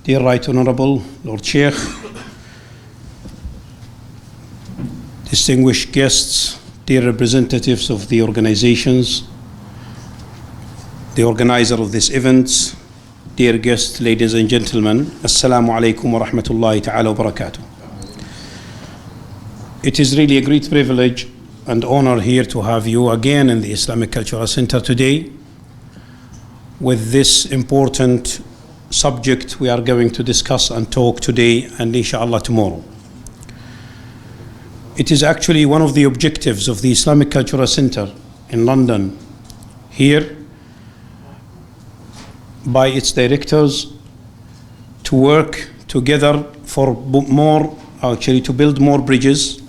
Dear Right Honorable Lord Sheikh, distinguished guests, dear representatives of the organizations, the organizer of this event, dear guests, ladies and gentlemen, Assalamu alaikum wa rahmatullahi ta'ala wa barakatuh. It is really a great privilege and honor here to have you again in the Islamic Cultural Center today with this important subject we are going to discuss and talk today and inshallah tomorrow. It is actually one of the objectives of the Islamic Cultural Center in London here by its directors to work together for more, actually to build more bridges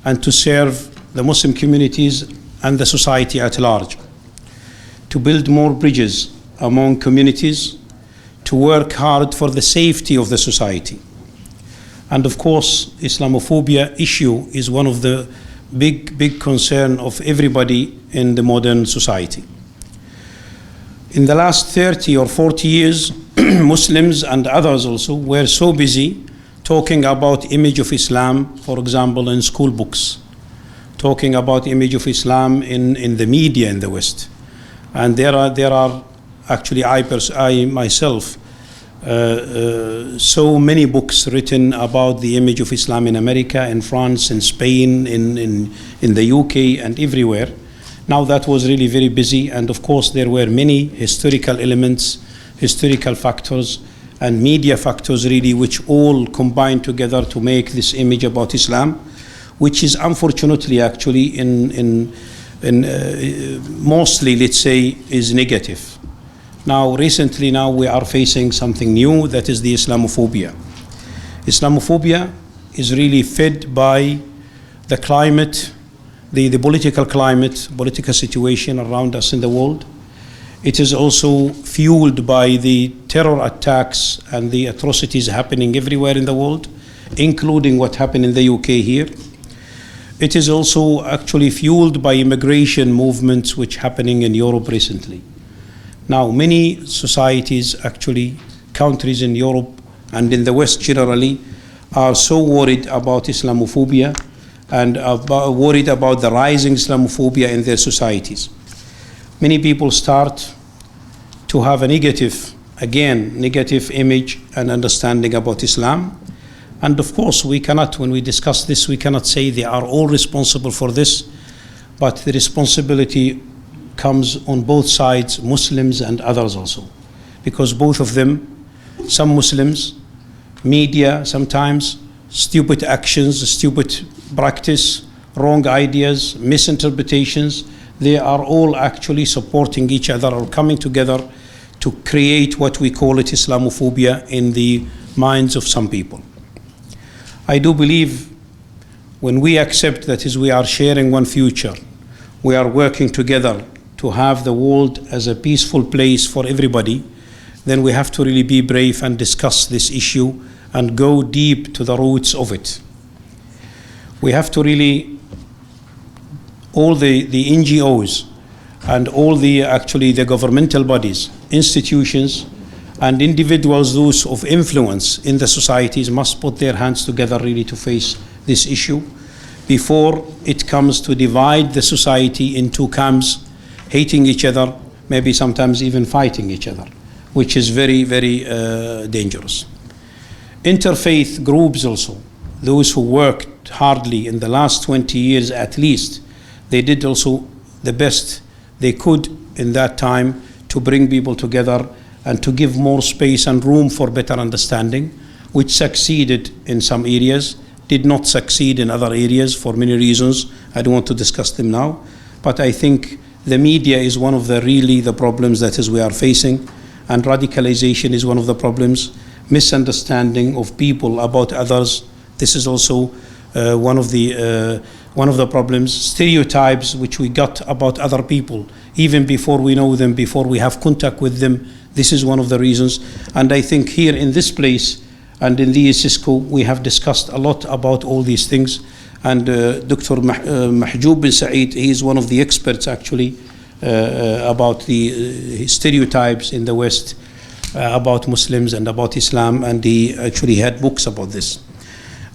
and to serve the Muslim communities and the society at large, to build more bridges among communities, to work hard for the safety of the society. And of course, Islamophobia issue is one of the big concern of everybody in the modern society. In the last 30 or 40 years, Muslims and others also were so busy talking about image of Islam, for example, in school books, talking about image of Islam in the media in the West. And there are actually, I myself, so many books written about the image of Islam in America, in France, in Spain, in the UK, and everywhere. Now that was really very busy, and of course there were many historical elements, historical factors, and media factors really, which all combined together to make this image about Islam, which is unfortunately actually mostly, let's say, is negative. Now, recently we are facing something new, that is the Islamophobia. Islamophobia is really fed by the climate, the political climate, political situation around us in the world. It is also fueled by the terror attacks and the atrocities happening everywhere in the world, including what happened in the UK here. It is also actually fueled by immigration movements which happening in Europe recently. Now, many societies, actually, countries in Europe and in the West generally, are so worried about Islamophobia and worried about the rising Islamophobia in their societies. Many people start to have a negative image and understanding about Islam. And of course, we cannot, when we discuss this, we cannot say they are all responsible for this, but the responsibility comes on both sides, Muslims and others also. Because both of them, some Muslims, media sometimes, stupid actions, stupid practice, wrong ideas, misinterpretations, they are all actually supporting each other or coming together to create what we call it Islamophobia in the minds of some people. I do believe when we accept that is we are sharing one future, we are working together to have the world as a peaceful place for everybody, then we have to really be brave and discuss this issue and go deep to the roots of it. We have to really, all the NGOs and all the governmental bodies, institutions, and individuals, those of influence in the societies, must put their hands together really to face this issue before it comes to divide the society into camps, hating each other, maybe sometimes even fighting each other, which is very dangerous. Interfaith groups also, those who worked hardly in the last 20 years at least, they did also the best they could in that time to bring people together and to give more space and room for better understanding, which succeeded in some areas, did not succeed in other areas for many reasons. I don't want to discuss them now, but I think the media is one of the problems that is we are facing, and radicalization is one of the problems, misunderstanding of people about others. This is also one of the problems, stereotypes which we got about other people, even before we know them, before we have contact with them. This is one of the reasons. And I think here in this place and in the Cisco, we have discussed a lot about all these things. And Dr. Mahjoub bin Saeed, he is one of the experts actually about the stereotypes in the West about Muslims and about Islam, and he actually had books about this.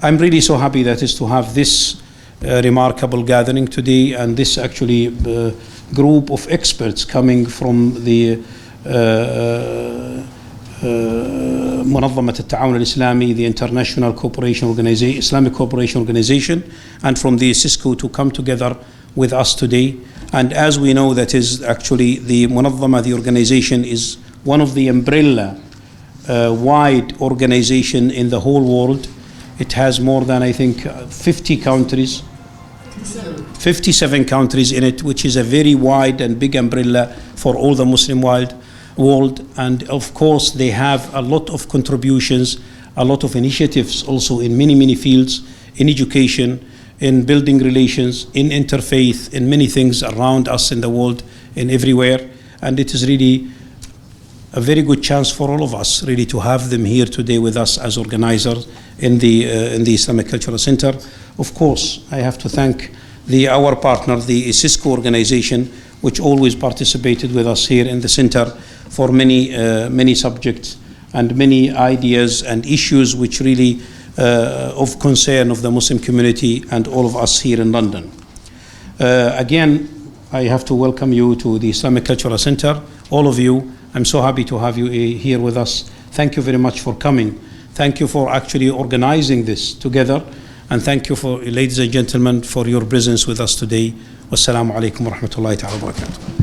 I'm really so happy that is to have this remarkable gathering today, and this actually group of experts coming from the منظمة التعاون الإسلامي, the International Cooperation Organization, Islamic Cooperation Organization, and from the Cisco to come together with us today. And as we know, that is actually the منظمة, the organization, is one of the umbrella wide organization in the whole world. It has more than, I think, 50 countries, 57 countries in it, which is a very wide and big umbrella for all the Muslim world. And of course, they have a lot of contributions, a lot of initiatives also in many fields, in education, in building relations, in interfaith, in many things around us in the world, in everywhere. And it is really a very good chance for all of us really to have them here today with us as organizers in the Islamic Cultural Center. Of course, I have to thank our partner, the Cisco organization, which always participated with us here in the center for many subjects and many ideas and issues which really of concern of the Muslim community and all of us here in London. Again, I have to welcome you to the Islamic Cultural Center, all of you. I'm so happy to have you here with us. Thank you very much for coming. Thank you for actually organizing this together. And thank you, for ladies and gentlemen, for your presence with us today. Wassalamu alaikum wa rahmatullahi wa barakatuh.